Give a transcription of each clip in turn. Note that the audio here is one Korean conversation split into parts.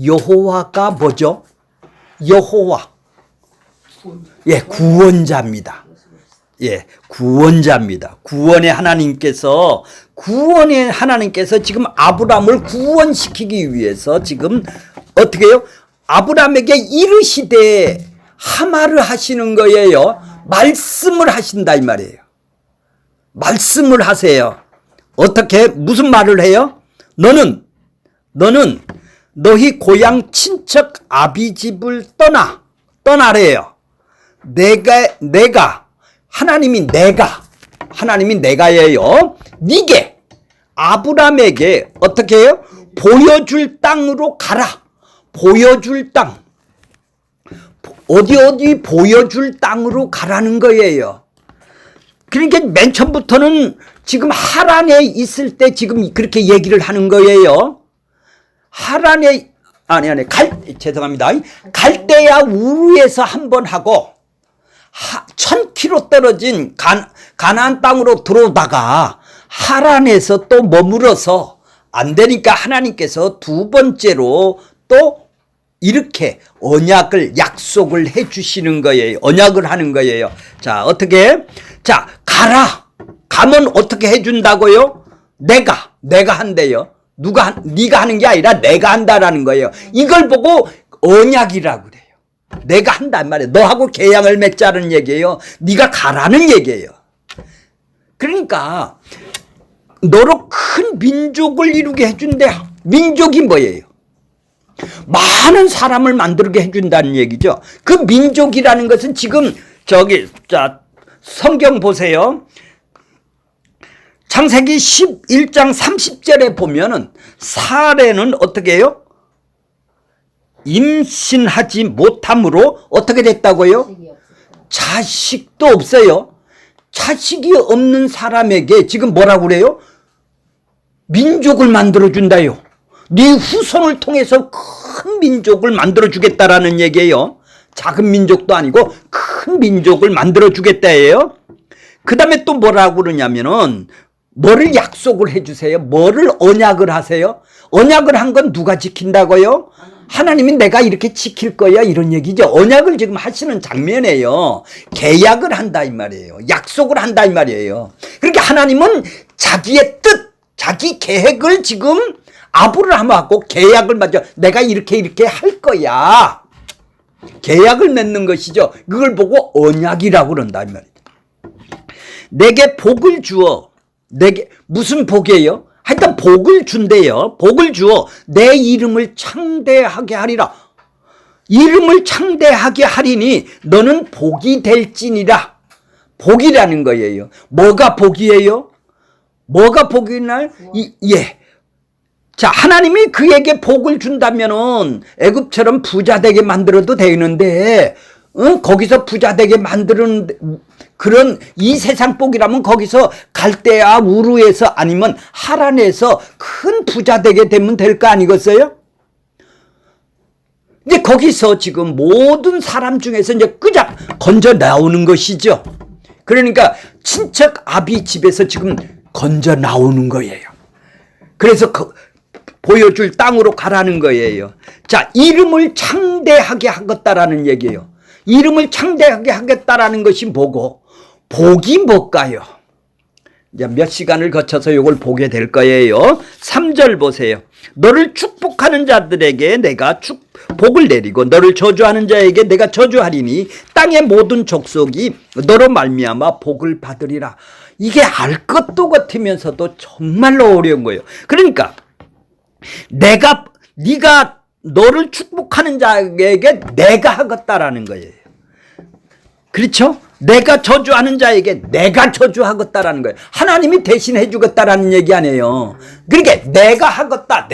여호와가 뭐죠? 여호와. 예, 구원자입니다. 예, 구원자입니다. 구원의 하나님께서 지금 아브라함을 구원시키기 위해서 지금 어떻게 해요? 아브라함에게 이르시되 하마를 하시는 거예요. 말씀을 하신다 이 말이에요. 말씀을 하세요. 어떻게 무슨 말을 해요? 너는 너희 고향 친척 아비집을 떠나래요. 하나님이 내가예요. 니게 아브라함에게 어떻게 해요? 보여줄 땅으로 가라. 보여줄 땅. 어디 보여줄 땅으로 가라는 거예요. 그러니까 맨 처음부터는 지금 하란에 있을 때 지금 그렇게 얘기를 하는 거예요. 하란에 죄송합니다. 갈대아 우르에서 한 번 하고 1000km 떨어진 가나안 땅으로 들어오다가 하란에서 또 머물어서 안 되니까 하나님께서 두 번째로 또 이렇게 약속을 해 주시는 거예요. 언약을 하는 거예요. 자, 어떻게? 자, 가면 어떻게 해 준다고요? 내가 한대요. 네가 하는 게 아니라 내가 한다라는 거예요. 이걸 보고 언약이라고 그래요. 내가 한단 말이에요. 너하고 계약을 맺자는 얘기예요. 네가 가라는 얘기예요. 그러니까 너로 큰 민족을 이루게 해준대. 민족이 뭐예요? 많은 사람을 만들게 해준다는 얘기죠. 그 민족이라는 것은 지금 성경 보세요. 창세기 11장 30절에 보면은 사레는 어떻게 해요? 임신하지 못함으로 어떻게 됐다고요? 자식도 없어요. 자식이 없는 사람에게 지금 뭐라고 그래요? 민족을 만들어준다요. 네 후손을 통해서 큰 민족을 만들어주겠다라는 얘기예요. 작은 민족도 아니고 큰 민족을 만들어주겠다예요. 그 다음에 또 뭐라고 그러냐면은 뭐를 약속을 해주세요? 뭐를 언약을 하세요? 언약을 한 건 누가 지킨다고요? 하나님이 내가 이렇게 지킬 거야 이런 얘기죠. 언약을 지금 하시는 장면이에요. 계약을 한다 이 말이에요. 약속을 한다 이 말이에요. 그러니까 하나님은 자기의 뜻, 자기 계획을 지금 아브라함하고 계약을 맺어. 내가 이렇게 할 거야. 계약을 맺는 것이죠. 그걸 보고 언약이라고 그런다 이 말이죠. 내게 복을 주어. 내게 무슨 복이에요? 하여튼 복을 준대요. 복을 주어 내 이름을 창대하게 하리라. 이름을 창대하게 하리니 너는 복이 될지니라. 복이라는 거예요. 뭐가 복이에요? 뭐가 복이날? 예. 자, 하나님이 그에게 복을 준다면은 애굽처럼 부자 되게 만들어도 되는데, 거기서 부자 되게 만드는 그런 이 세상 복이라면 거기서 갈대아 우르에서 아니면 하란에서 큰 부자 되게 되면 될 거 아니겠어요? 이제 거기서 지금 모든 사람 중에서 이제 끄작 건져 나오는 것이죠. 그러니까 친척 아비 집에서 지금 건져 나오는 거예요. 그래서 보여줄 땅으로 가라는 거예요. 자, 이름을 창대하게 하겠다라는 얘기예요. 이름을 창대하게 하겠다라는 것이 뭐고, 복이 뭘까요? 이제 몇 시간을 거쳐서 이걸 보게 될 거예요. 3절 보세요. 너를 축복하는 자들에게 내가 복을 내리고 너를 저주하는 자에게 내가 저주하리니 땅의 모든 족속이 너로 말미암아 복을 받으리라. 이게 알 것도 같으면서도 정말로 어려운 거예요. 그러니까 네가 너를 축복하는 자에게 내가 하겠다라는 거예요. 그렇죠? 내가 저주하는 자에게 내가 저주하겠다라는 거예요. 하나님이 대신해 주겠다라는 얘기 아니에요. 그러니까 내가 하겠다.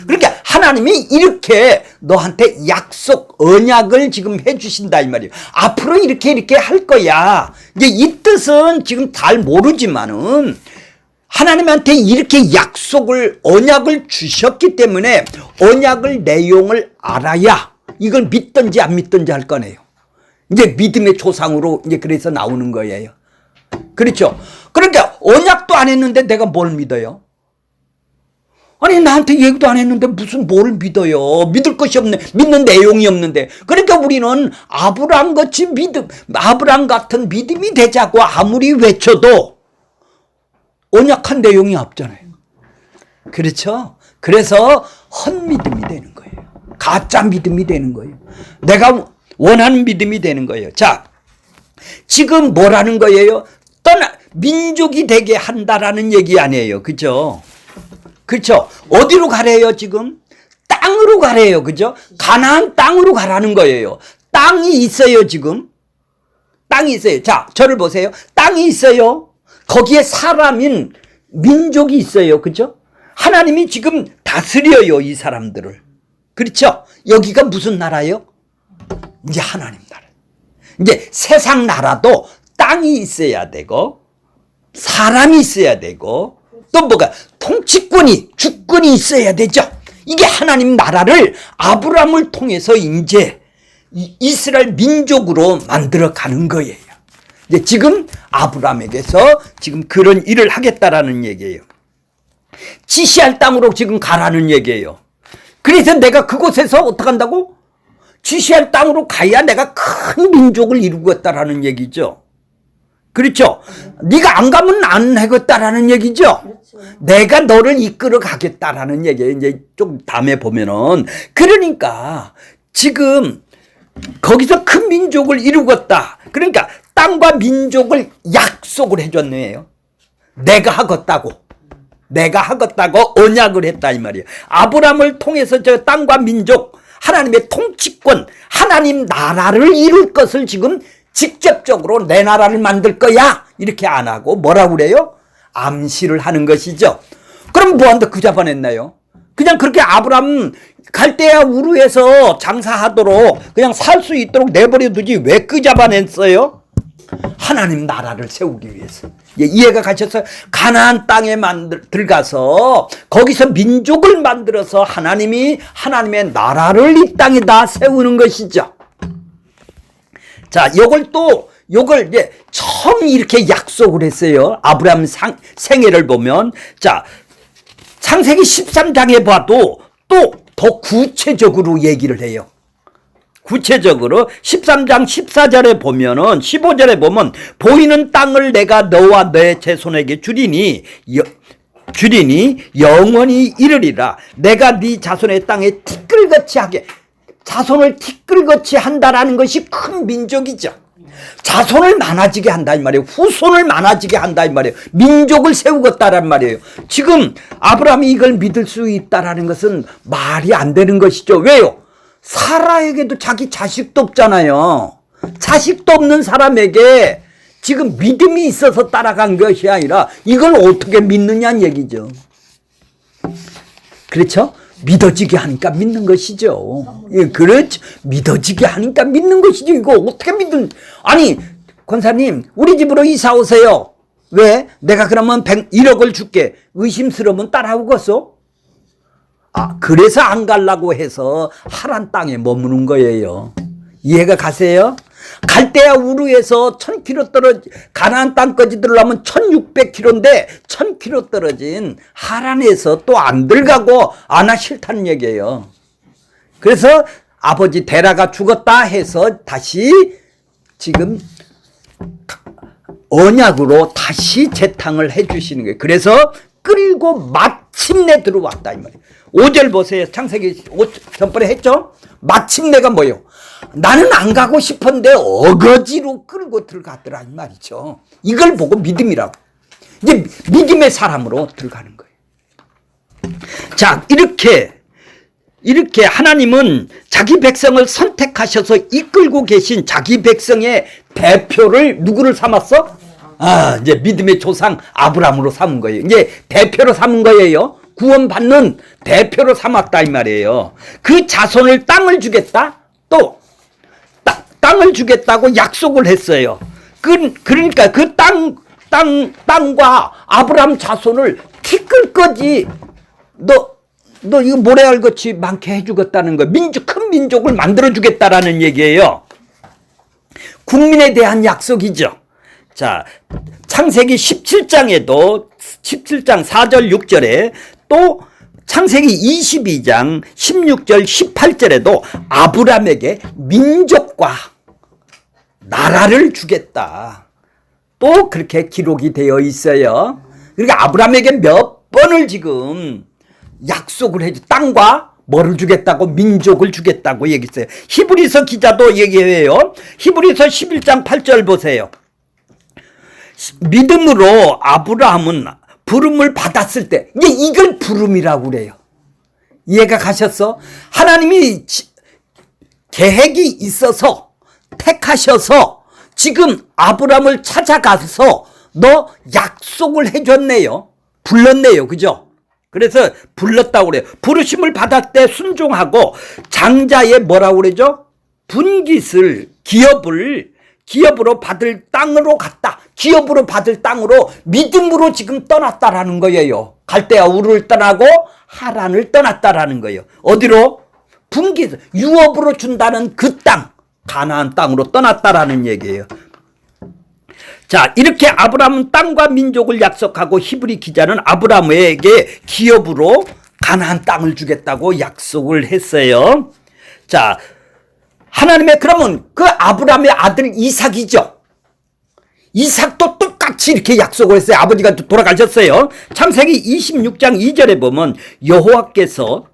그러니까 하나님이 이렇게 너한테 약속, 언약을 지금 해 주신다 이 말이에요. 앞으로 이렇게 할 거야. 이제 이 뜻은 지금 잘 모르지만은 하나님한테 이렇게 약속을, 언약을 주셨기 때문에 언약을 내용을 알아야 이걸 믿든지 안 믿든지 할 거네요. 이제 믿음의 조상으로 이제 그래서 나오는 거예요. 그렇죠? 그러니까 언약도 안 했는데 내가 뭘 믿어요? 아니 나한테 얘기도 안 했는데 무슨 뭘 믿어요? 믿을 것이 없네. 믿는 내용이 없는데. 그러니까 우리는 아브라함 같은 믿음이 되자고 아무리 외쳐도 언약한 내용이 없잖아요. 그렇죠? 그래서 헛믿음이 되는 거예요. 가짜 믿음이 되는 거예요. 내가 원하는 믿음이 되는 거예요. 자, 지금 뭐라는 거예요? 민족이 되게 한다라는 얘기 아니에요. 그죠? 그렇죠? 어디로 가래요 지금? 땅으로 가래요. 그죠? 가나안 땅으로 가라는 거예요. 땅이 있어요 지금. 땅이 있어요. 자, 저를 보세요. 땅이 있어요. 거기에 사람인 민족이 있어요. 그죠? 하나님이 지금 다스려요 이 사람들을. 그렇죠? 여기가 무슨 나라요? 이제 하나님 나라. 이제 세상 나라도 땅이 있어야 되고 사람이 있어야 되고 또 뭐가 통치권이 주권이 있어야 되죠. 이게 하나님 나라를 아브라함을 통해서 이제 이스라엘 민족으로 만들어 가는 거예요. 이제 지금 아브라함에게서 지금 그런 일을 하겠다라는 얘기예요. 지시할 땅으로 지금 가라는 얘기예요. 그래서 내가 그곳에서 어떻게 한다고? 지시할 땅으로 가야 내가 큰 민족을 이루겠다라는 얘기죠. 그렇죠? 네가 안 가면 안 하겠다라는 얘기죠. 그렇죠. 내가 너를 이끌어 가겠다라는 얘기예요. 이제 좀 다음에 보면은 그러니까 지금 거기서 큰 민족을 이루겠다. 그러니까 땅과 민족을 약속을 해줬네요. 내가 하겠다고 언약을 했다 이 말이에요. 아브라함을 통해서 저 땅과 민족 하나님의 통치권 하나님 나라를 이룰 것을 지금 직접적으로 내 나라를 만들 거야 이렇게 안 하고 뭐라고 그래요? 암시를 하는 것이죠. 그럼 뭐한테 그 잡아냈나요? 그냥 그렇게 아브라함 갈대아 우르에서 장사하도록 그냥 살 수 있도록 내버려 두지 왜 그 잡아냈어요? 하나님 나라를 세우기 위해서. 이해가 가셔서 가나안 땅에 들어가서 거기서 민족을 만들어서 하나님이 하나님의 나라를 이 땅에다 세우는 것이죠. 자, 요걸 이제 처음 이렇게 약속을 했어요. 아브라함 생애를 보면. 자, 창세기 13장에 봐도 또 더 구체적으로 얘기를 해요. 구체적으로 13장 14절에 보면은 15절에 보면 보이는 땅을 내가 너와 내 자손에게 주리니 영원히 이르리라. 내가 네 자손의 땅에 티끌같이 하게. 자손을 티끌같이 한다라는 것이 큰 민족이죠. 자손을 많아지게 한다 이 말이에요. 후손을 많아지게 한다 이 말이에요. 민족을 세우겠다란 말이에요. 지금 아브라함이 이걸 믿을 수 있다라는 것은 말이 안 되는 것이죠. 왜요? 사라에게도 자기 자식도 없잖아요. 자식도 없는 사람에게 지금 믿음이 있어서 따라간 것이 아니라 이걸 어떻게 믿느냐는 얘기죠. 그렇죠? 믿어지게 하니까 믿는 것이죠. 예, 그렇죠. 믿어지게 하니까 믿는 것이죠. 이거 어떻게 아니, 권사님, 우리 집으로 이사 오세요. 왜? 내가 그러면 1억을 줄게. 의심스러우면 따라오겠어? 아, 그래서 안 가려고 해서 하란 땅에 머무는 거예요. 이해가 가세요? 갈대아 우르에서 1000km 가나안 땅까지 들어가면 1600km인데 1000km 떨어진 하란에서 또 안 들어가고 아나 싫다는 얘기예요. 그래서 아버지 데라가 죽었다 해서 다시 지금 언약으로 다시 재탕을 해 주시는 거예요. 그래서 끌고 마침내 들어왔다 이 말이에요. 5절 보세요. 창세기 전번에 했죠? 마침내가 뭐예요? 나는 안 가고 싶은데 어거지로 끌고 들어갔더라 이 말이죠. 이걸 보고 믿음이라고. 이제 믿음의 사람으로 들어가는 거예요. 자, 이렇게 하나님은 자기 백성을 선택하셔서 이끌고 계신 자기 백성의 대표를 누구를 삼았어? 아, 이제 믿음의 조상 아브라함으로 삼은 거예요. 이제 대표로 삼은 거예요. 구원받는 대표로 삼았다 이 말이에요. 그 자손을 땅을 주겠다. 또 땅을 주겠다고 약속을 했어요. 그러니까 그 땅과 아브라함 자손을 티끌까지 너 이거 모래알같이 많게 해주겠다는 거예요. 큰 민족을 만들어주겠다라는 얘기예요. 국민에 대한 약속이죠. 자, 창세기 17장에도 17장 4절 6절에 또 창세기 22장 16절 18절에도 아브라함에게 민족과 나라를 주겠다. 또 그렇게 기록이 되어 있어요. 그러니까 아브라함에게 몇 번을 지금 약속을 해줘. 땅과 뭐를 주겠다고? 민족을 주겠다고 얘기했어요. 히브리서 기자도 얘기해요. 히브리서 11장 8절 보세요. 믿음으로 아브라함은 부름을 받았을 때, 이걸 부름이라고 그래요. 이해가 가셨어? 하나님이 계획이 있어서 택하셔서 지금 아브라함을 찾아가서 너 약속을 해줬네요. 불렀네요. 그죠? 그래서 불렀다고 그래요. 부르심을 받을 때 순종하고 장자의 뭐라고 그러죠? 분깃을, 기업으로 받을 땅으로 갔다. 기업으로 받을 땅으로 믿음으로 지금 떠났다라는 거예요. 갈대아 우르를 떠나고 하란을 떠났다라는 거예요. 어디로? 분깃, 유업으로 준다는 그 땅, 가나안 땅으로 떠났다라는 얘기예요. 자, 이렇게 아브라함은 땅과 민족을 약속하고 히브리 기자는 아브라함에게 기업으로 가나안 땅을 주겠다고 약속을 했어요. 자, 하나님의 그러면 그 아브라함의 아들 이삭이죠. 이삭도 똑같이 이렇게 약속을 했어요. 아버지가 돌아가셨어요. 창세기 26장 2절에 보면 여호와께서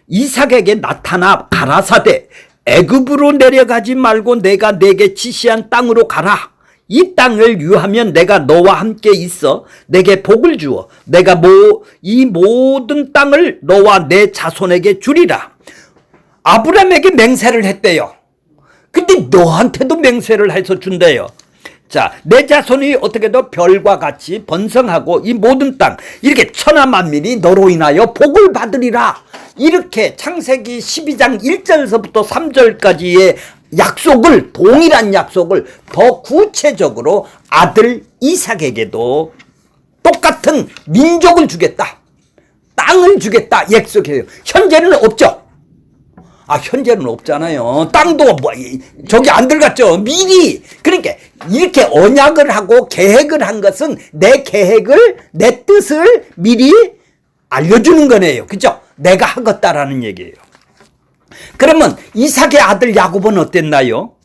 이삭에게 나타나 가라사대 애굽으로 내려가지 말고 내가 내게 지시한 땅으로 가라. 이 땅을 유하면 내가 너와 함께 있어 내게 복을 주어 내가 이 모든 땅을 너와 내 자손에게 주리라. 아브라함에게 맹세를 했대요. 근데 너한테도 맹세를 해서 준대요. 자, 내 자손이 어떻게도 별과 같이 번성하고 이 모든 땅 이렇게 천하만민이 너로 인하여 복을 받으리라. 이렇게 창세기 12장 1절에서부터 3절까지의 약속을, 동일한 약속을 더 구체적으로 아들 이삭에게도 똑같은 민족을 주겠다, 땅을 주겠다 약속해요. 현재는 없죠. 현재는 없잖아요. 땅도 저기 안 들어갔죠. 미리. 그러니까 이렇게 언약을 하고 계획을 한 것은 내 계획을, 내 뜻을 미리 알려주는 거네요. 그죠? 내가 하겠다라는 얘기예요. 그러면 이삭의 아들 야곱은 어땠나요?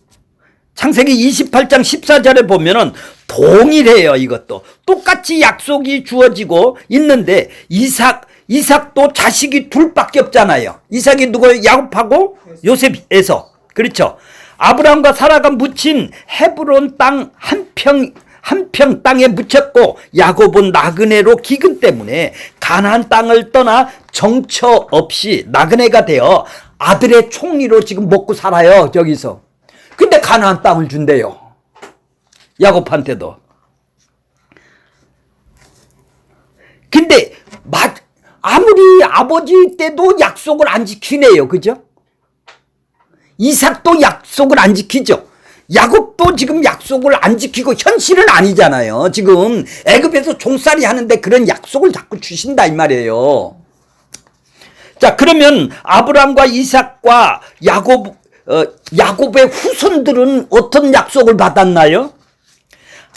창세기 28장 14절에 보면은 동일해요. 이것도 똑같이 약속이 주어지고 있는데 이삭도 자식이 둘밖에 없잖아요. 이삭이 누구예요? 야곱하고 요셉에서. 그렇죠. 아브라함과 사라가 묻힌 헤브론 땅 한평 땅에 묻혔고 야곱은 나그네로 기근 때문에 가나안 땅을 떠나 정처 없이 나그네가 되어 아들의 총리로 지금 먹고 살아요. 저기서. 근데 가나안 땅을 준대요. 야곱한테도. 근데 아무리 아버지 때도 약속을 안 지키네요. 그죠? 이삭도 약속을 안 지키죠. 야곱도 지금 약속을 안 지키고 현실은 아니잖아요. 지금 애굽에서 종살이 하는데 그런 약속을 자꾸 주신다 이 말이에요. 자, 그러면 아브라함과 이삭과 야곱의 후손들은 어떤 약속을 받았나요?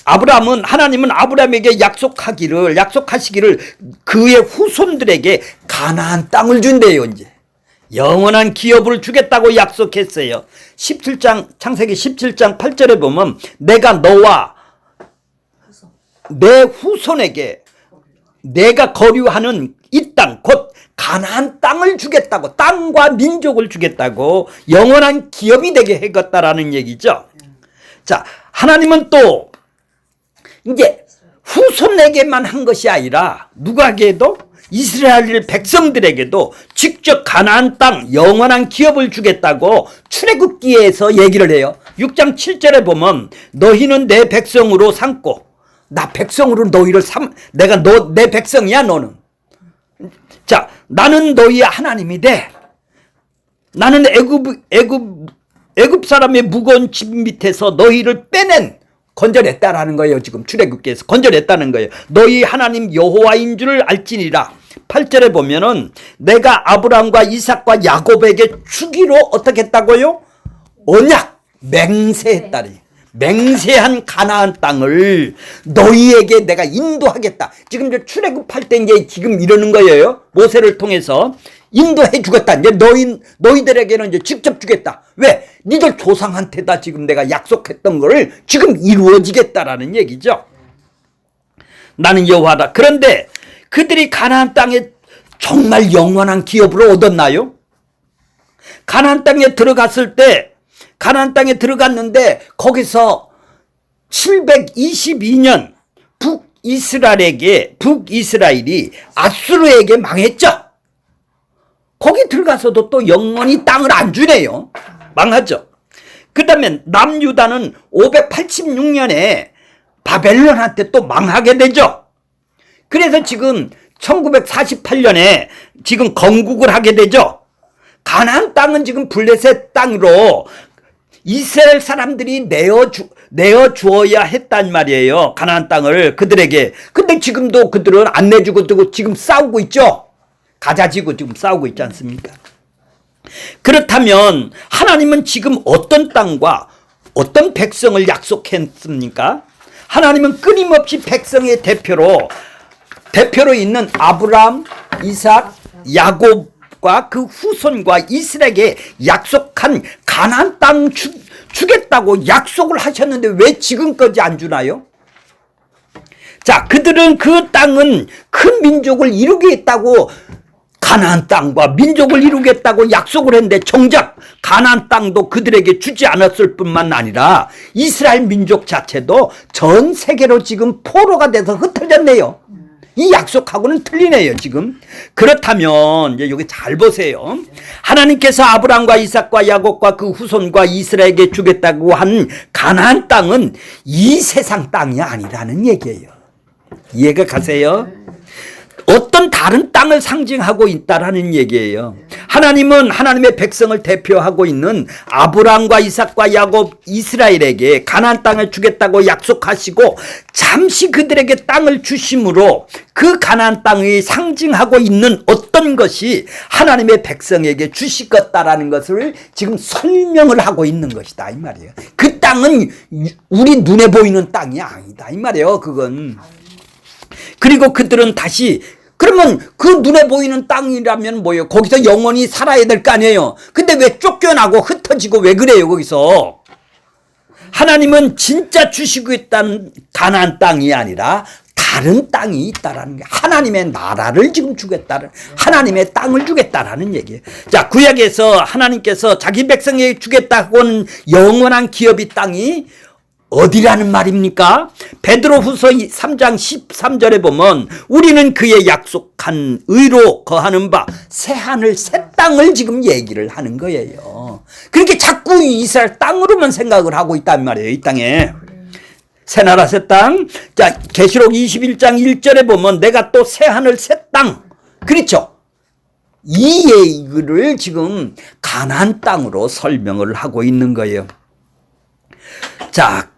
하나님은 아브라함에게 약속하시기를 그의 후손들에게 가나안 땅을 준대요. 이제 영원한 기업을 주겠다고 약속했어요. 창세기 17장 8절에 보면 내가 너와 내 후손에게 내가 거류하는 이 땅 곧 가나안 땅을 주겠다고, 땅과 민족을 주겠다고, 영원한 기업이 되게 해겠다라는 얘기죠. 자, 하나님은 또 이제 후손에게만 한 것이 아니라 누구에게도, 이스라엘 백성들에게도 직접 가나안 땅 영원한 기업을 주겠다고 출애굽기에서 얘기를 해요. 6장 7절에 보면 너희는 내 백성으로 삼고, 나 백성으로 너희를 내가 내 백성이야 너는. 자, 나는 너희의 하나님이 돼. 나는 애굽 사람의 무거운 집 밑에서 너희를 건져냈다라는 거예요. 지금 출애굽기에서 건져냈다는 거예요. 너희 하나님 여호와인 줄 알지니라. 8절에 보면은 내가 아브라함과 이삭과 야곱에게 주기로 어떻게 했다고요? 언약 맹세했다니. 맹세한 가나안 땅을 너희에게 내가 인도하겠다. 지금 이제 출애굽할 때 이제 지금 이러는 거예요. 모세를 통해서 인도해 주겠다. 이제 너희들에게는 이제 직접 주겠다. 왜? 니들 조상한테다 지금 내가 약속했던 거를 지금 이루어지겠다라는 얘기죠. 나는 여호와다. 그런데 그들이 가나안 땅에 정말 영원한 기업으로 얻었나요? 가나안 땅에 들어갔을 때 가나안 땅에 들어갔는데 거기서 722년 북이스라엘이 아수르에게 망했죠. 거기 들어가서도 또 영원히 땅을 안 주네요. 망하죠. 그 다음에 남유다는 586년에 바벨론한테 또 망하게 되죠. 그래서 지금 1948년에 지금 건국을 하게 되죠. 가나안 땅은 지금 블레셋 땅으로 이스라엘 사람들이 내어 주어야 했단 말이에요. 가나안 땅을 그들에게. 근데 지금도 그들은 안 내주고 지금 싸우고 있죠. 가자지고 지금 싸우고 있지 않습니까? 그렇다면 하나님은 지금 어떤 땅과 어떤 백성을 약속했습니까? 하나님은 끊임없이 백성의 대표로 있는 아브라함, 이삭, 야곱과 그 후손과 이스라엘에게 약속한 가나안 땅 주겠다고 약속을 하셨는데 왜 지금까지 안 주나요? 자, 그들은 그 땅은 큰 민족을 이루겠다고 가나안 땅과 민족을 이루겠다고 약속을 했는데 정작 가나안 땅도 그들에게 주지 않았을 뿐만 아니라 이스라엘 민족 자체도 전 세계로 지금 포로가 돼서 흩어졌네요. 이 약속하고는 틀리네요, 지금. 그렇다면 이제 여기 잘 보세요. 하나님께서 아브라함과 이삭과 야곱과 그 후손과 이스라엘에게 주겠다고 한 가나안 땅은 이 세상 땅이 아니라는 얘기예요. 이해가 가세요? 어떤 다른 땅을 상징하고 있다라는 얘기예요. 하나님은 하나님의 백성을 대표하고 있는 아브라함과 이삭과 야곱, 이스라엘에게 가나안 땅을 주겠다고 약속하시고 잠시 그들에게 땅을 주심으로 그 가나안 땅이 상징하고 있는 어떤 것이 하나님의 백성에게 주시겠다라는 것을 지금 설명을 하고 있는 것이다 이 말이에요. 그 땅은 우리 눈에 보이는 땅이 아니다 이 말이에요. 그건. 그리고 그들은 다시 그러면 그 눈에 보이는 땅이라면 뭐예요? 거기서 영원히 살아야 될 거 아니에요. 근데 왜 쫓겨나고 흩어지고 왜 그래요 거기서? 하나님은 진짜 주시고 있다는 가나안 땅이 아니라 다른 땅이 있다라는 게 하나님의 나라를 지금 주겠다는 하나님의 땅을 주겠다라는 얘기예요. 자, 구약에서 하나님께서 자기 백성에게 주겠다고는 영원한 기업이 땅이 어디라는 말입니까? 베드로후서 3장 13절에 보면 우리는 그의 약속한 의로 거하는 바 새하늘 새 땅을 지금 얘기를 하는 거예요. 그렇게 자꾸 이스라엘 땅으로만 생각을 하고 있단 말이에요. 이 땅에 새나라 새 땅. 자, 계시록 21장 1절에 보면 내가 또 새하늘 새 땅. 그렇죠? 이 얘기를 지금 가나안 땅으로 설명을 하고 있는 거예요. 자,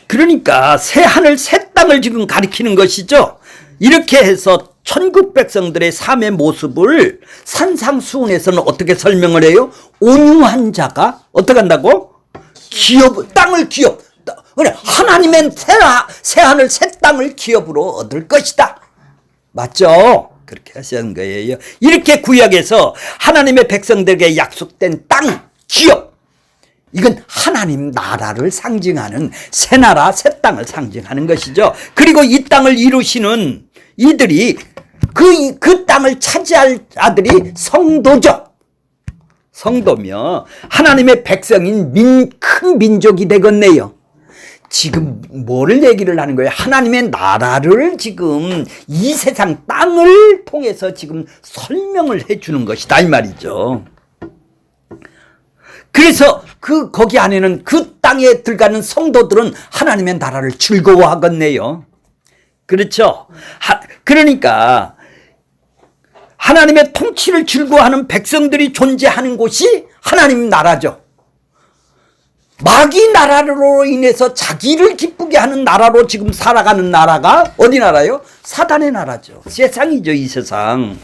그러니까 새하늘 새 땅을 지금 가리키는 것이죠. 이렇게 해서 천국 백성들의 삶의 모습을 산상수훈에서는 어떻게 설명을 해요? 온유한 자가 어떻게 한다고? 땅을 기업. 그래, 하나님의 새하늘 새 땅을 기업으로 얻을 것이다. 맞죠? 그렇게 하시는 거예요. 이렇게 구약에서 하나님의 백성들에게 약속된 땅, 기업. 이건 하나님 나라를 상징하는 새 나라 새 땅을 상징하는 것이죠. 그리고 이 땅을 이루시는 이들이 그 땅을 차지할 아들이 성도죠. 성도며 하나님의 백성인 큰 민족이 되겠네요. 지금 뭐를 얘기를 하는 거예요? 하나님의 나라를 지금 이 세상 땅을 통해서 지금 설명을 해주는 것이다 이 말이죠. 그래서 거기 안에는 그 땅에 들어가는 성도들은 하나님의 나라를 즐거워하겠네요. 그렇죠? 그러니까 하나님의 통치를 즐거워하는 백성들이 존재하는 곳이 하나님 나라죠. 마귀 나라로 인해서 자기를 기쁘게 하는 나라로 지금 살아가는 나라가 어디 나라요? 사단의 나라죠. 세상이죠, 이 세상.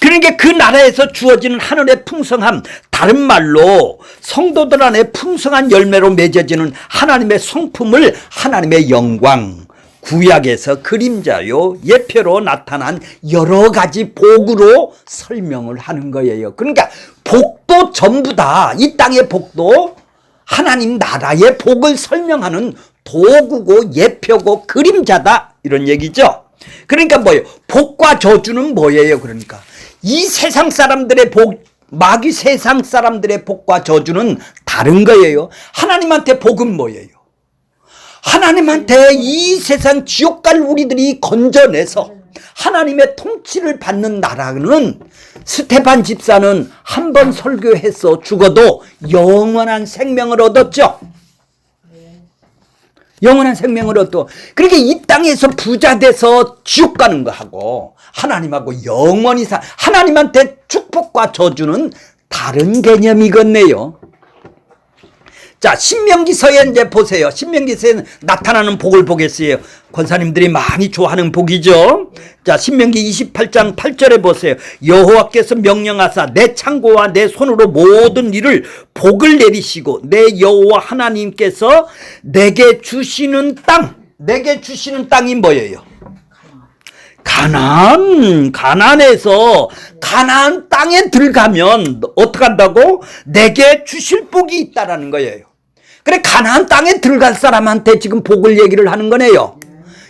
그러니까 그 나라에서 주어지는 하늘의 풍성함, 다른 말로 성도들 안에 풍성한 열매로 맺어지는 하나님의 성품을 하나님의 영광, 구약에서 그림자요 예표로 나타난 여러 가지 복으로 설명을 하는 거예요. 그러니까 복도 전부 다, 이 땅의 복도 하나님 나라의 복을 설명하는 도구고 예표고 그림자다, 이런 얘기죠. 그러니까 뭐예요? 복과 저주는 뭐예요? 그러니까 이 세상 사람들의 복, 마귀 세상 사람들의 복과 저주는 다른 거예요. 하나님한테 복은 뭐예요? 하나님한테 이 세상 지옥 갈 우리들이 건져내서 하나님의 통치를 받는 나라는, 스테반 집사는 한 번 설교해서 죽어도 영원한 생명을 얻었죠. 영원한 생명을 얻고, 그러니까 이 땅에서 부자 돼서 지옥 가는 거하고 하나님하고 영원히 하나님한테 축복과 저주는 다른 개념이겠네요. 자, 신명기서에 이제 보세요. 신명기서에 나타나는 복을 보겠어요. 권사님들이 많이 좋아하는 복이죠. 자, 신명기 28장 8절에 보세요. 여호와께서 명령하사 내 창고와 내 손으로 모든 일을 복을 내리시고 내 여호와 하나님께서 내게 주시는 땅, 내게 주시는 땅이 뭐예요? 가나안에서 가나안 땅에 들어가면 어떻게 한다고? 내게 주실 복이 있다라는 거예요. 그래, 가나안 땅에 들어갈 사람한테 지금 복을 얘기를 하는 거네요.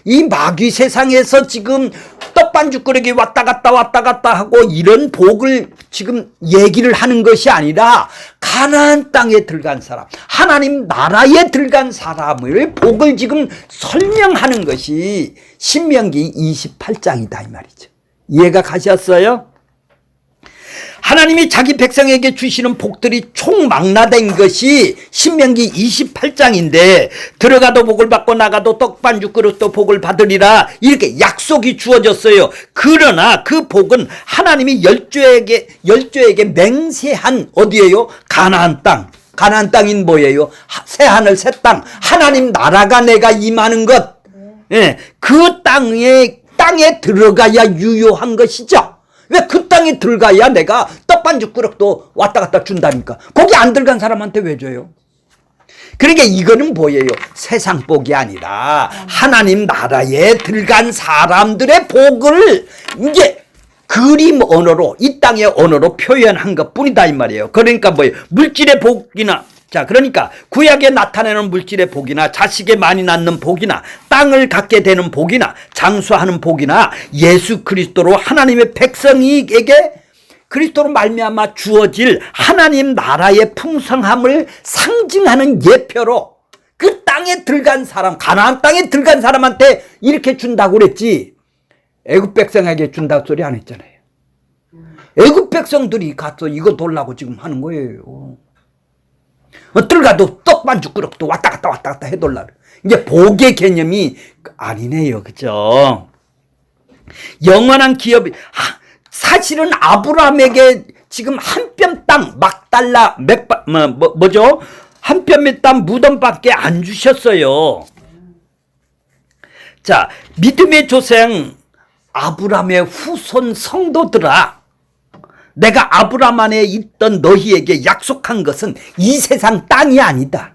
이 마귀 세상에서 지금 떡반죽거리기 왔다 갔다 하고 이런 복을 지금 얘기를 하는 것이 아니라 가나안 땅에 들어간 사람, 하나님 나라에 들어간 사람을 복을 지금 설명하는 것이 신명기 28장이다 이 말이죠. 이해가 가셨어요? 하나님이 자기 백성에게 주시는 복들이 총망라된 것이 신명기 28장인데, 들어가도 복을 받고 나가도 떡반죽 그릇도 복을 받으리라, 이렇게 약속이 주어졌어요. 그러나 그 복은 하나님이 열조에게 맹세한 어디예요? 가나안 땅. 가나안 땅인 뭐예요? 새하늘 새 땅, 하나님 나라가 내가 임하는 것. 예, 그 땅에 들어가야 유효한 것이죠. 왜 그 땅에 들어가야 내가 떡반죽 그릇도 왔다 갔다 준다니까. 거기 안 들어간 사람한테 왜 줘요? 그러니까 이거는 뭐예요? 세상 복이 아니라 하나님 나라에 들어간 사람들의 복을 이제 그림 언어로, 이 땅의 언어로 표현한 것 뿐이다 이 말이에요. 그러니까 뭐예요? 물질의 복이나, 자, 그러니까 구약에 나타내는 물질의 복이나 자식에 많이 낳는 복이나 땅을 갖게 되는 복이나 장수하는 복이나 예수 그리스도로 하나님의 백성에게 그리스도로 말미암아 주어질 하나님 나라의 풍성함을 상징하는 예표로 그 땅에 들어간 사람, 가나안 땅에 들어간 사람한테 이렇게 준다고 그랬지 애굽 백성에게 준다고 소리 안 했잖아요. 애굽 백성들이 가서 이거 돌라고 지금 하는 거예요. 들어가도 떡반죽 그릇도 왔다 갔다 해돌라. 이제 복의 개념이 아니네요. 그죠? 영원한 기업이, 사실은 아브라함에게 지금 한 뼘 땅, 막달라, 뭐죠? 한 뼘의 땅 무덤밖에 안 주셨어요. 자, 믿음의 조상 아브라함의 후손 성도들아, 내가 아브라함 안에 있던 너희에게 약속한 것은 이 세상 땅이 아니다.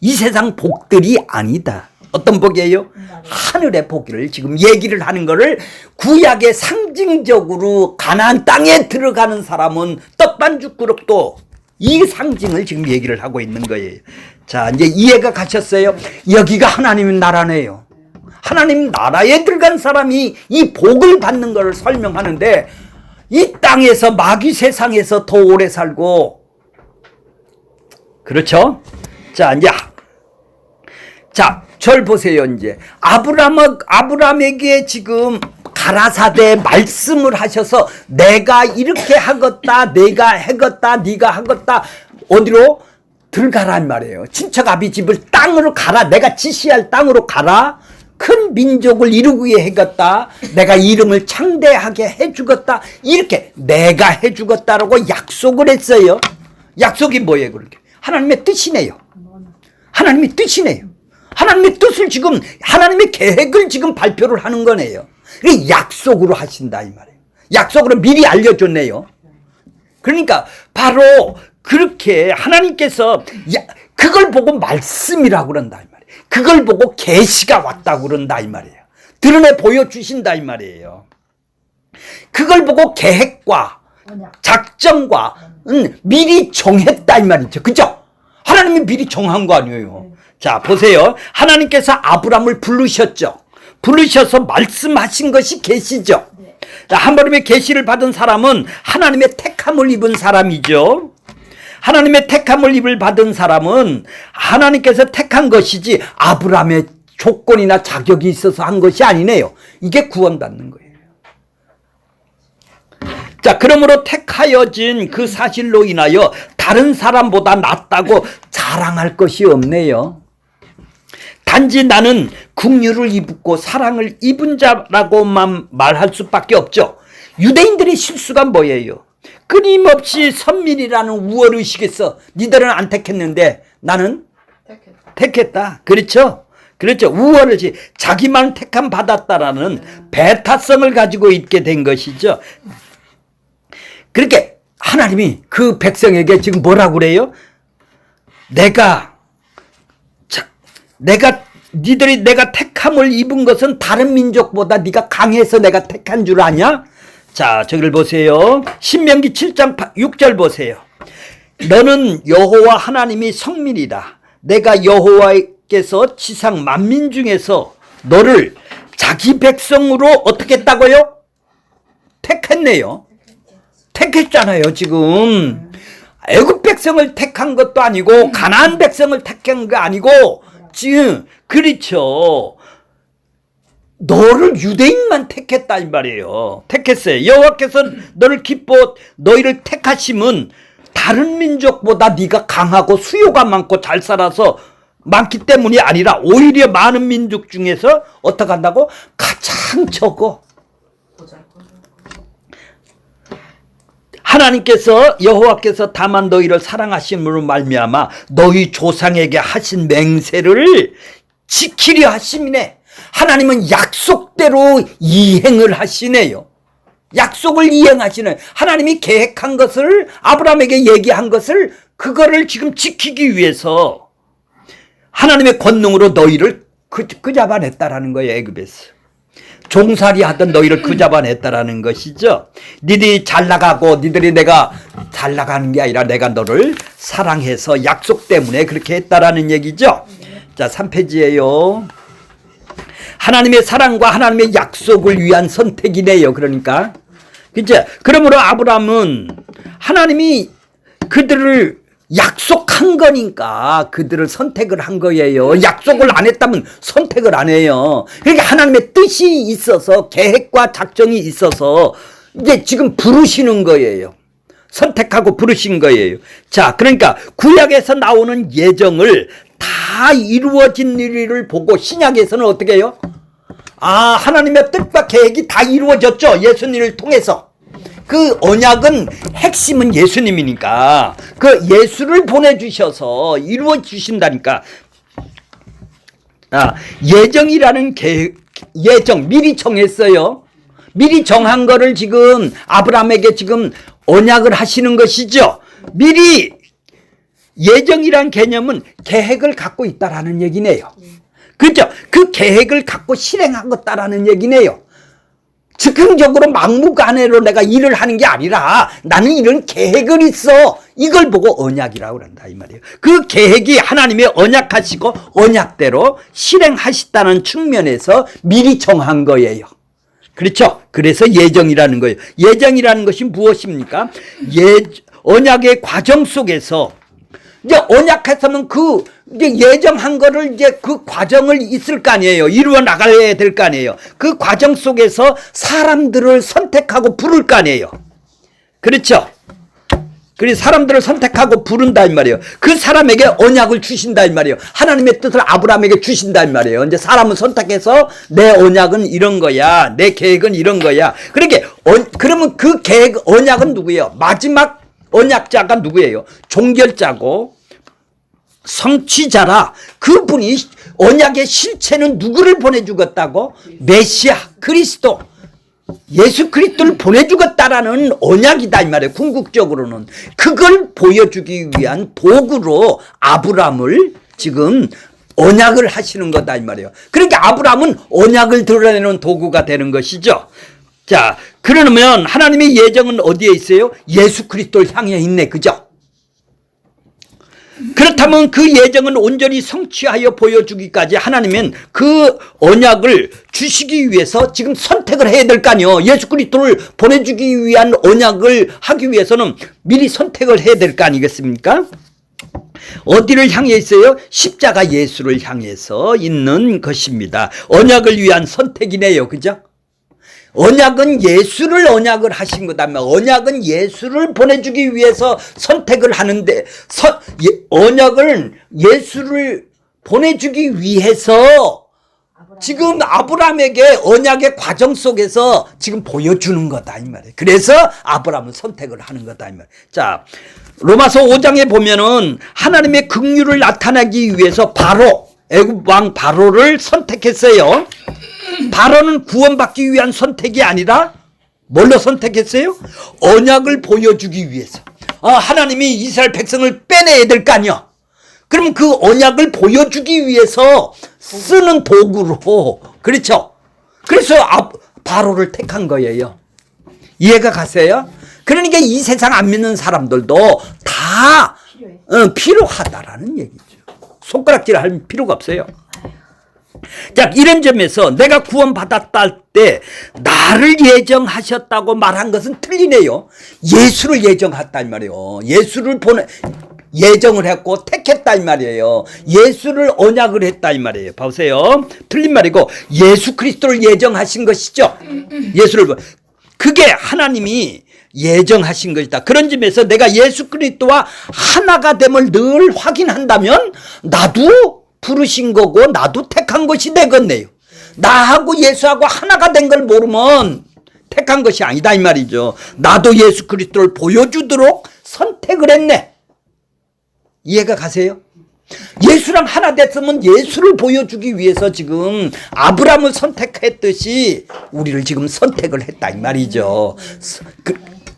이 세상 복들이 아니다. 어떤 복이에요? 하늘의 복을 지금 얘기를 하는 거를 구약의 상징적으로 가나안 땅에 들어가는 사람은 떡반죽 그릇도 이 상징을 지금 얘기를 하고 있는 거예요. 자, 이제 이해가 가셨어요? 여기가 하나님의 나라네요. 하나님 나라에 들어간 사람이 이 복을 받는 것을 설명하는데, 이 땅에서 마귀 세상에서 더 오래 살고, 그렇죠? 자, 이제 절 보세요. 이제 아브라함에게 지금 가라사대 말씀을 하셔서 내가 이렇게 하겠다, 내가 하겠다, 네가 하겠다, 어디로 들어가란 말이에요. 친척 아비 집을 땅으로 가라, 내가 지시할 땅으로 가라, 큰 민족을 이루기 위해 해겠다, 내가 이름을 창대하게 해주겠다, 이렇게 내가 해주겠다라고 약속을 했어요. 약속이 뭐예요? 그렇게 하나님의 뜻이네요. 하나님의 뜻이네요. 하나님의 뜻을 지금, 하나님의 계획을 지금 발표를 하는 거네요. 약속으로 하신다 이 말이에요. 약속으로 미리 알려줬네요. 그러니까 바로 그렇게 하나님께서 그걸 보고 말씀이라고 그런다 이 말이에요. 그걸 보고 계시가 왔다고 그런다 이 말이에요. 드러내 보여주신다 이 말이에요. 그걸 보고 계획과 작정과 미리 정했다 이 말이죠. 그죠? 하나님이 미리 정한 거 아니에요. 자, 보세요. 하나님께서 아브람을 부르셨죠. 부르셔서 말씀하신 것이 계시죠. 하나님의 계시를 받은 사람은 하나님의 택함을 입은 사람이죠. 하나님의 택함을 입을 받은 사람은 하나님께서 택한 것이지 아브람의 조건이나 자격이 있어서 한 것이 아니네요. 이게 구원받는 거예요. 자, 그러므로 택하여진 그 사실로 인하여 다른 사람보다 낫다고 자랑할 것이 없네요. 단지 나는 긍휼을 입고 사랑을 입은 자라고만 말할 수밖에 없죠. 유대인들의 실수가 뭐예요? 끊임없이 선민이라는 우월의식에서 니들은 안 택했는데 나는 택했다. 그렇죠? 그렇죠. 우월의식, 자기만 택함 받았다라는 배타성을 가지고 있게 된 것이죠. 그렇게 하나님이 그 백성에게 지금 뭐라고 그래요? 니들이 내가 택함을 입은 것은 다른 민족보다 네가 강해서 내가 택한 줄 아냐? 자, 저기를 보세요. 신명기 7장 6절 보세요. 너는 여호와 하나님이 성민이다. 내가 여호와께서 지상 만민 중에서 너를 자기 백성으로 어떻게 했다고요? 택했네요. 택했잖아요. 지금 애굽 백성을 택한 것도 아니고 가나안 백성을 택한 거 아니고 지금 그렇죠. 너를 유대인만 택했다 이 말이에요. 택했어요. 여호와께서 너를 너희를 택하심은 다른 민족보다 네가 강하고 수요가 많고 잘 살아서 많기 때문이 아니라 오히려 많은 민족 중에서 어떻게 한다고? 가장 적어. 하나님께서 여호와께서 다만 너희를 사랑하심으로 말미암아 너희 조상에게 하신 맹세를 지키려 하심이네. 하나님은 약속대로 이행을 하시네요. 약속을 이행하시네. 하나님이 계획한 것을 아브라함에게 얘기한 것을 그거를 지금 지키기 위해서 하나님의 권능으로 너희를 그 잡아냈다라는 거예요. 애굽에서. 종살이 하던 너희를 그 잡아냈다라는 것이죠. 니들이 잘 나가고 니들이 내가 잘 나가는 게 아니라 내가 너를 사랑해서 약속 때문에 그렇게 했다라는 얘기죠. 자, 3페이지예요. 하나님의 사랑과 하나님의 약속을 위한 선택이네요. 그러니까 그죠? 그러므로 아브라함은 하나님이 그들을 약속한 거니까 그들을 선택을 한 거예요. 약속을 안 했다면 선택을 안 해요. 그러니까 하나님의 뜻이 있어서 계획과 작정이 있어서 이제 지금 부르시는 거예요. 선택하고 부르신 거예요. 자, 그러니까 구약에서 나오는 예정을 다 이루어진 일을 보고 신약에서는 어떻게 해요? 아, 하나님의 뜻과 계획이 다 이루어졌죠. 예수님을 통해서. 그 언약은 핵심은 예수님이니까 그 예수를 보내주셔서 이루어 주신다니까. 예정이라는 예정 미리 정했어요. 미리 정한 거를 지금 아브라함에게 지금 언약을 하시는 것이죠. 미리 예정이란 개념은 계획을 갖고 있다라는 얘기네요. 그렇죠? 그 계획을 갖고 실행하겠다라는 얘기네요. 즉흥적으로 막무가내로 내가 일을 하는 게 아니라 나는 이런 계획을 있어. 이걸 보고 언약이라고 그런다 이 말이에요. 그 계획이 하나님의 언약하시고 언약대로 실행하시다는 측면에서 미리 정한 거예요. 그렇죠? 그래서 예정이라는 거예요. 예정이라는 것이 무엇입니까? 언약의 과정 속에서 이제 언약했으면 이제 예정한 거를 이제 그 과정을 있을 거 아니에요. 이루어 나가야 될 거 아니에요. 그 과정 속에서 사람들을 선택하고 부를 거 아니에요. 그렇죠? 그래서 사람들을 선택하고 부른다 이 말이에요. 그 사람에게 언약을 주신다 이 말이에요. 하나님의 뜻을 아브라함에게 주신다 이 말이에요. 이제 사람을 선택해서 내 언약은 이런 거야. 내 계획은 이런 거야. 그러니까 그러면 그 계획 언약은 누구예요? 마지막 언약자가 누구예요? 종결자고 성취자라. 그분이 언약의 실체는 누구를 보내주겠다고? 메시아 그리스도. 예수 그리스도를 보내주겠다라는 언약이다 이 말이에요. 궁극적으로는 그걸 보여주기 위한 도구로 아브라함을 지금 언약을 하시는 거다 이 말이에요. 그러니까 아브라함은 언약을 드러내는 도구가 되는 것이죠. 자, 그러면 하나님의 예정은 어디에 있어요? 예수 그리스도를 향해 있네, 그죠? 그렇다면 그 예정은 온전히 성취하여 보여주기까지 하나님은 그 언약을 주시기 위해서 지금 선택을 해야 될 거 아니에요. 예수 그리스도를 보내주기 위한 언약을 하기 위해서는 미리 선택을 해야 될 거 아니겠습니까? 어디를 향해 있어요? 십자가 예수를 향해서 있는 것입니다. 언약을 위한 선택이네요. 그죠? 언약은 예수를 언약을 하신 거다면 언약은 예수를 보내주기 위해서 선택을 하는데 언약을 예수를 보내주기 위해서 지금 아브라함에게 언약의 과정 속에서 지금 보여주는 거다 이 말이에요. 그래서 아브라함은 선택을 하는 거다 이 말이에요. 자, 로마서 5장에 보면은 하나님의 긍휼을 나타내기 위해서 바로 애굽 왕 바로를 선택했어요. 바로는 구원받기 위한 선택이 아니라 뭘로 선택했어요? 언약을 보여주기 위해서. 하나님이 이스라엘 백성을 빼내야 될 거 아니야. 그럼 그 언약을 보여주기 위해서 쓰는 도구로, 그렇죠? 그래서 바로를 택한 거예요. 이해가 가세요? 그러니까 이 세상 안 믿는 사람들도 다 필요하다라는 얘기죠. 손가락질 할 필요가 없어요. 자, 이런 점에서 내가 구원받았다 할 때 나를 예정하셨다고 말한 것은 틀리네요. 예수를 예정했다 이 말이에요. 예수를 예정을 했고 택했다 이 말이에요. 예수를 언약을 했다 이 말이에요. 보세요. 틀린 말이고 예수 그리스도를 예정하신 것이죠. 예수를 그게 하나님이 예정하신 것이다. 그런 점에서 내가 예수 그리스도와 하나가 됨을 늘 확인한다면 나도 부르신 거고 나도 택한 것이 되겠네요. 나하고 예수하고 하나가 된 걸 모르면 택한 것이 아니다 이 말이죠. 나도 예수 그리스도를 보여주도록 선택을 했네. 이해가 가세요? 예수랑 하나 됐으면 예수를 보여주기 위해서 지금 아브라함을 선택했듯이 우리를 지금 선택을 했다 이 말이죠.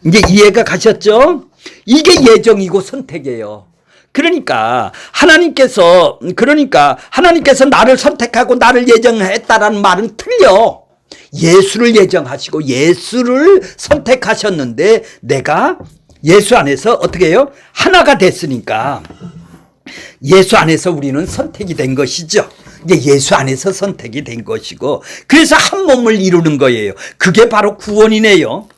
이제 이해가 가셨죠? 이게 예정이고 선택이에요. 그러니까 하나님께서 나를 선택하고 나를 예정했다라는 말은 틀려. 예수를 예정하시고 예수를 선택하셨는데 내가 예수 안에서 어떻게 해요? 하나가 됐으니까 예수 안에서 우리는 선택이 된 것이죠. 이제 예수 안에서 선택이 된 것이고 그래서 한 몸을 이루는 거예요. 그게 바로 구원이네요.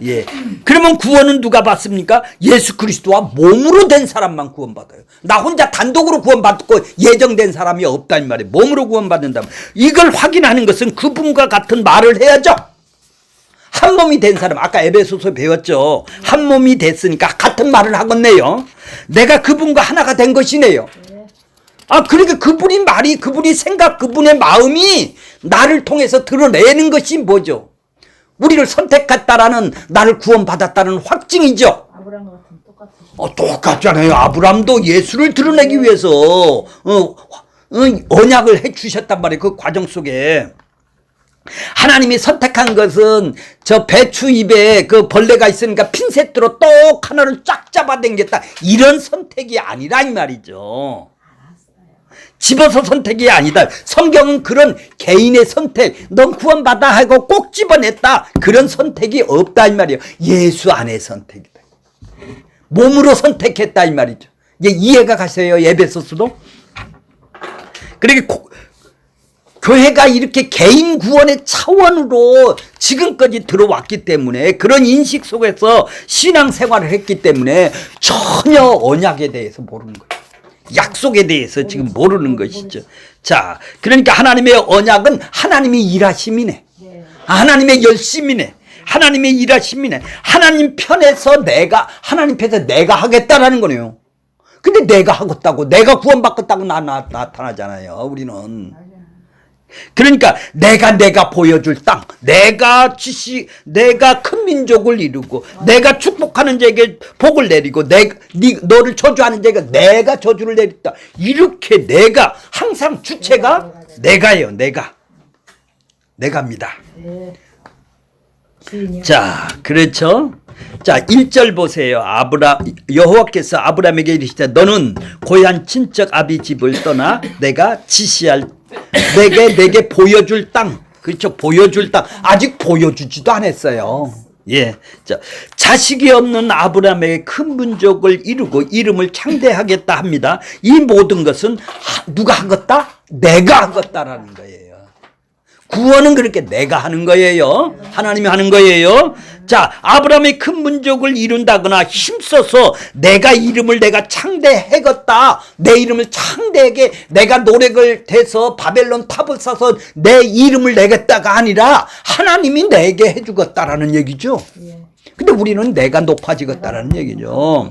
예. 그러면 구원은 누가 받습니까? 예수 그리스도와 몸으로 된 사람만 구원받아요. 나 혼자 단독으로 구원받고 예정된 사람이 없다 이 말이에요. 몸으로 구원받는다면 이걸 확인하는 것은 그분과 같은 말을 해야죠. 한 몸이 된 사람, 아까 에베소서 배웠죠. 한 몸이 됐으니까 같은 말을 하겠네요. 내가 그분과 하나가 된 것이네요. 그러니까 그분이 말이, 그분이 생각, 그분의 마음이 나를 통해서 드러내는 것이 뭐죠? 우리를 선택했다라는, 나를 구원받았다는 확증이죠. 아브라함과 같은 똑같은. 똑같잖아요. 아브라함도 예수를 드러내기 위해서 언약을 해 주셨단 말이에요. 그 과정 속에. 하나님이 선택한 것은 저 배추 입에 그 벌레가 있으니까 핀셋으로 똑 하나를 쫙 잡아당겼다. 이런 선택이 아니라 이 말이죠. 집어서 선택이 아니다. 성경은 그런 개인의 선택, 넌 구원받아 하고 꼭 집어냈다. 그런 선택이 없다 이 말이에요. 예수 안의 선택이다. 몸으로 선택했다 이 말이죠. 이제 이해가 가세요? 에베소서도. 그러니까 교회가 이렇게 개인 구원의 차원으로 지금까지 들어왔기 때문에 그런 인식 속에서 신앙생활을 했기 때문에 전혀 언약에 대해서 모르는 거예요. 약속에 대해서 지금 모르는 것이죠. 자, 그러니까 하나님의 언약은 하나님의 일하심이네. 하나님의 열심이네. 하나님의 일하심이네. 하나님 편에서 하나님 편에서 내가 하겠다라는 거네요. 근데 내가 하겠다고, 내가 구원받겠다고 나타나잖아요, 우리는. 그러니까 내가 보여줄 땅, 내가 큰 민족을 이루고 내가 축복하는 자에게 복을 내리고 너를 저주하는 자에게 내가 저주를 내렸다. 이렇게 내가 항상 주체가 내가예요. 내가입니다. 자, 그렇죠? 자, 1절 보세요. 여호와께서 아브라함에게 이르시되 너는 고향 친척 아비 집을 떠나 내가 지시할 내게 보여줄 땅. 그렇죠? 보여줄 땅. 아직 보여주지도 않았어요. 예. 자, 자식이 없는 아브라함에게 큰 민족을 이루고 이름을 창대하겠다 합니다. 이 모든 것은 누가 하겠다? 내가 하겠다라는 거예요. 구원은 그렇게 내가 하는 거예요. 하나님이 하는 거예요. 자, 아브라함이 큰 민족을 이룬다거나 힘써서 내가 이름을 내가 창대하겠다. 내 이름을 창대하게 내가 노력을 대서 바벨론 탑을 쌓아서 내 이름을 내겠다가 아니라 하나님이 내게 해주겠다라는 얘기죠. 근데 우리는 내가 높아지겠다라는 얘기죠.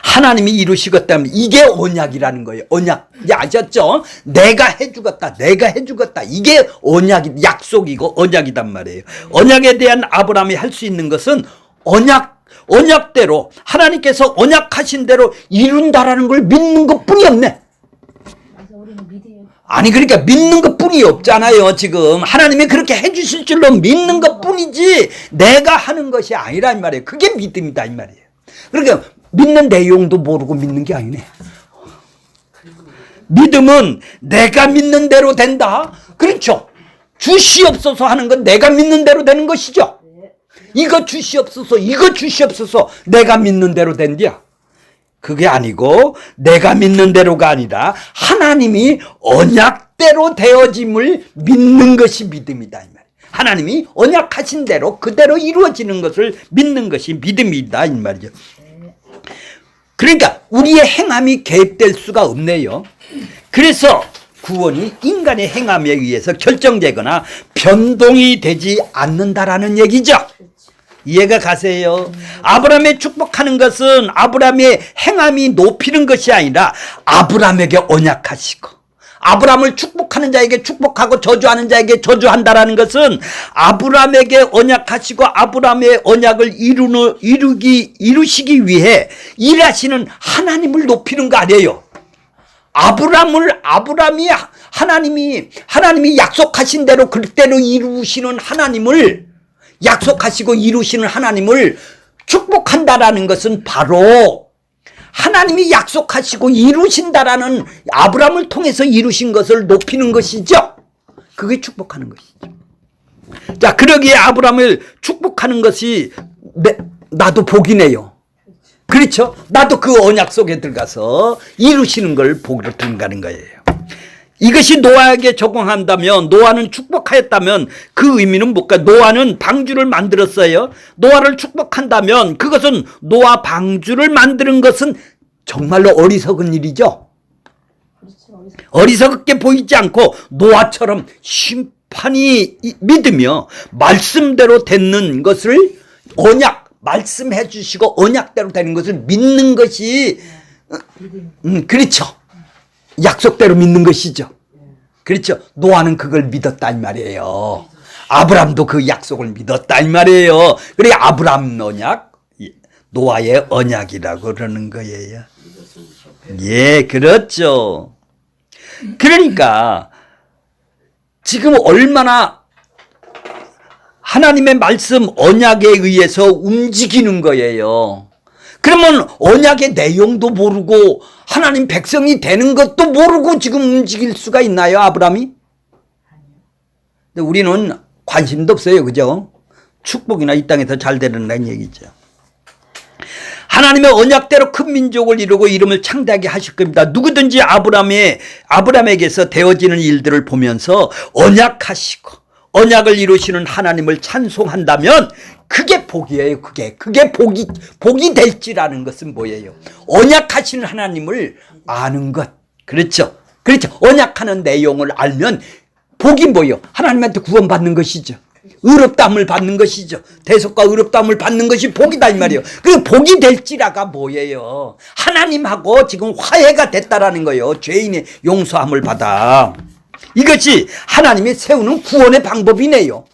하나님이 이루시겠다면 이게 언약이라는 거예요. 언약. 아셨죠? 내가 해주겠다. 내가 해주겠다. 이게 언약이, 약속이고 언약이단 말이에요. 언약에 대한 아브라함이 할 수 있는 것은 언약대로 하나님께서 언약하신 대로 이룬다라는 걸 믿는 것뿐이 없네. 아니 그러니까 믿는 것뿐이 없잖아요. 지금 하나님이 그렇게 해주실 줄로 믿는 것뿐이지 내가 하는 것이 아니라 이 말이에요. 그게 믿음이다 이 말이에요. 그러니까 믿는 내용도 모르고 믿는 게 아니네. 믿음은 내가 믿는 대로 된다. 그렇죠. 주시옵소서 하는 건 내가 믿는 대로 되는 것이죠. 이거 주시옵소서, 이거 주시옵소서 내가 믿는 대로 된디야. 그게 아니고 내가 믿는 대로가 아니라 하나님이 언약대로 되어짐을 믿는 것이 믿음이다 이 말이에요. 하나님이 언약하신 대로 그대로 이루어지는 것을 믿는 것이 믿음이다 이 말이죠. 그러니까 우리의 행함이 개입될 수가 없네요. 그래서 구원이 인간의 행함에 의해서 결정되거나 변동이 되지 않는다라는 얘기죠. 이해가 가세요? 아브라함의 축복하는 것은 아브라함의 행함이 높이는 것이 아니라 아브라함에게 언약하시고 아브라함을 축복하는 자에게 축복하고 저주하는 자에게 저주한다라는 것은 아브라함에게 언약하시고 아브라함의 언약을 이루시기 위해 일하시는 하나님을 높이는 거 아니에요. 하나님이 약속하신 대로 그대로 이루시는 하나님을 약속하시고 이루시는 하나님을 축복한다라는 것은 바로 하나님이 약속하시고 이루신다라는 아브라함을 통해서 이루신 것을 높이는 것이죠. 그게 축복하는 것이죠. 자, 그러기에 아브라함을 축복하는 것이 나도 복이네요. 그렇죠? 나도 그 언약 속에 들어가서 이루시는 걸 복으로 들어가는 거예요. 이것이 노아에게 적용한다면, 노아는 축복하였다면 그 의미는 뭘까? 노아는 방주를 만들었어요. 노아를 축복한다면 그것은 노아 방주를 만드는 것은 정말로 어리석은 일이죠. 어리석게 보이지 않고 노아처럼 심판이 믿으며 말씀대로 되는 것을 언약, 말씀해 주시고 언약대로 되는 것을 믿는 것이 그렇죠. 약속대로 믿는 것이죠. 그렇죠. 노아는 그걸 믿었다 이 말이에요. 아브라함도 그 약속을 믿었다 이 말이에요. 그래 아브라함 언약, 노아의 언약이라고 그러는 거예요. 예, 그렇죠. 그러니까 지금 얼마나 하나님의 말씀 언약에 의해서 움직이는 거예요. 그러면 언약의 내용도 모르고 하나님 백성이 되는 것도 모르고 지금 움직일 수가 있나요, 아브라함이? 근데 우리는 관심도 없어요, 그죠? 축복이나 이 땅에서 잘 되는다는 얘기죠. 하나님의 언약대로 큰 민족을 이루고 이름을 창대하게 하실 겁니다. 누구든지 아브라함에게서 되어지는 일들을 보면서 언약하시고 언약을 이루시는 하나님을 찬송한다면 그게 복이에요. 그게 복이 될지라는 것은 뭐예요? 언약하시는 하나님을 아는 것. 그렇죠. 언약하는 내용을 알면 복이 뭐예요? 하나님한테 구원받는 것이죠. 의롭다함을 받는 것이죠. 대속과 의롭다함을 받는 것이 복이다 이 말이에요. 그 복이 될지라가 뭐예요? 하나님하고 지금 화해가 됐다라는 거예요. 죄인의 용서함을 받아. 이것이 하나님이 세우는 구원의 방법이네요.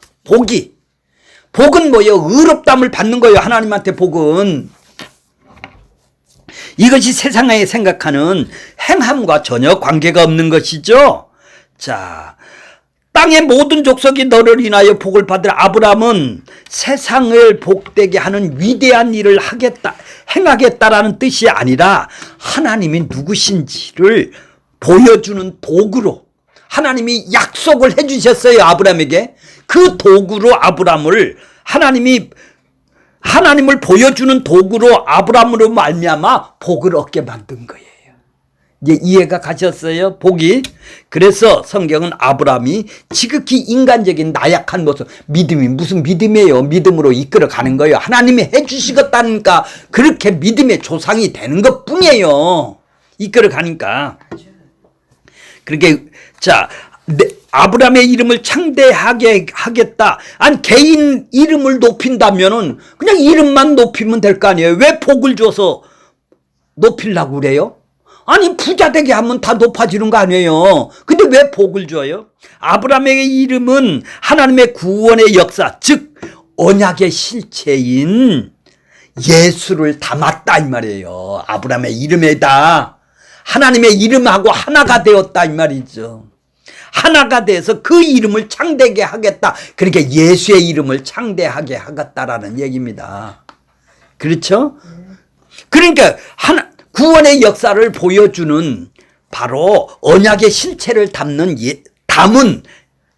복은 뭐예요? 의롭다함을 받는 거예요. 하나님한테 복은. 이것이 세상에 생각하는 행함과 전혀 관계가 없는 것이죠. 자, 땅의 모든 족속이 너를 인하여 복을 받을. 아브라함은 세상을 복되게 하는 위대한 일을 행하겠다라는 뜻이 아니라 하나님이 누구신지를 보여주는 도구로 하나님이 약속을 해주셨어요. 아브라함에게. 그 도구로 하나님을 보여주는 도구로 아브라함으로 말미암아 복을 얻게 만든 거예요. 이제 이해가 가셨어요? 복이. 그래서 성경은 아브라함이 지극히 인간적인 나약한 모습, 믿음이 무슨 믿음이에요? 믿음으로 이끌어 가는 거예요. 하나님이 해주시겠다니까 그렇게 믿음의 조상이 되는 것 뿐이에요. 이끌어 가니까. 그렇게 아브라함의 이름을 창대하게 하겠다. 아니 개인 이름을 높인다면은 그냥 이름만 높이면 될 거 아니에요. 왜 복을 줘서 높이려고 그래요? 아니 부자 되게 하면 다 높아지는 거 아니에요. 근데 왜 복을 줘요? 아브라함의 이름은 하나님의 구원의 역사, 즉 언약의 실체인 예수를 담았다 이 말이에요. 아브라함의 이름에다 하나님의 이름하고 하나가 되었다 이 말이죠. 하나가 돼서 그 이름을 창대하게 하겠다. 그러니까 예수의 이름을 창대하게 하겠다라는 얘기입니다. 그렇죠? 그러니까 구원의 역사를 보여주는 바로 언약의 실체를 담은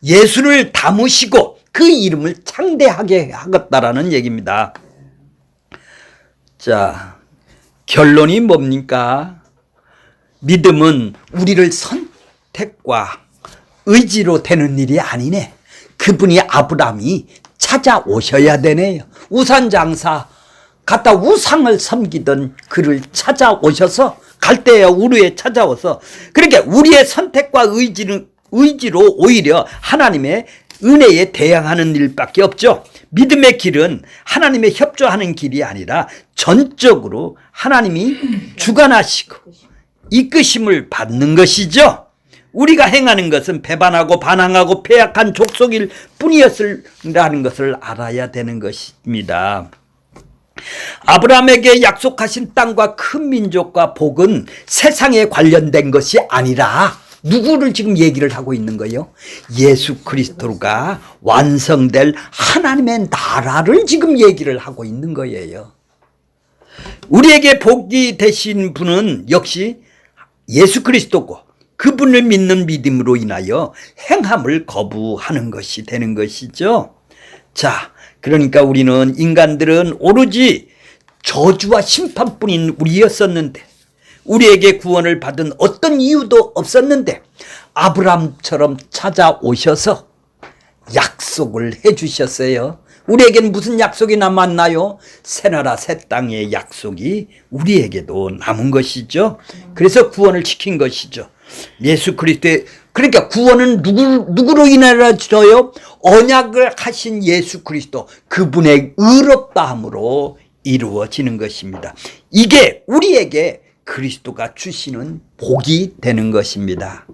예수를 담으시고 그 이름을 창대하게 하겠다라는 얘기입니다. 자, 결론이 뭡니까? 믿음은 우리를 선택과 의지로 되는 일이 아니네. 그분이 아브라함이 찾아오셔야 되네요. 우상장사 갔다 우상을 섬기던 그를 찾아오셔서 갈대아 우르에 찾아와서 그러니까 우리의 선택과 의지로 오히려 하나님의 은혜에 대항하는 일밖에 없죠. 믿음의 길은 하나님의 협조하는 길이 아니라 전적으로 하나님이 주관하시고 이끄심을 받는 것이죠. 우리가 행하는 것은 배반하고 반항하고 패약한 족속일 뿐이었으라는 것을 알아야 되는 것입니다. 아브라함에게 약속하신 땅과 큰 민족과 복은 세상에 관련된 것이 아니라 누구를 지금 얘기를 하고 있는 거예요? 예수 그리스도가 완성될 하나님의 나라를 지금 얘기를 하고 있는 거예요. 우리에게 복이 되신 분은 역시 예수 그리스도고 그분을 믿는 믿음으로 인하여 행함을 거부하는 것이 되는 것이죠. 자, 그러니까 우리는 인간들은 오로지 저주와 심판뿐인 우리였었는데 우리에게 구원을 받은 어떤 이유도 없었는데 아브라함처럼 찾아오셔서 약속을 해주셨어요. 우리에게는 무슨 약속이 남았나요? 새나라 새 땅의 약속이 우리에게도 남은 것이죠. 그래서 구원을 시킨 것이죠. 예수 그리스도의 그러니까 구원은 누구로 인하여 줘요? 언약을 하신 예수 그리스도 그분의 의롭다함으로 이루어지는 것입니다. 이게 우리에게 그리스도가 주시는 복이 되는 것입니다.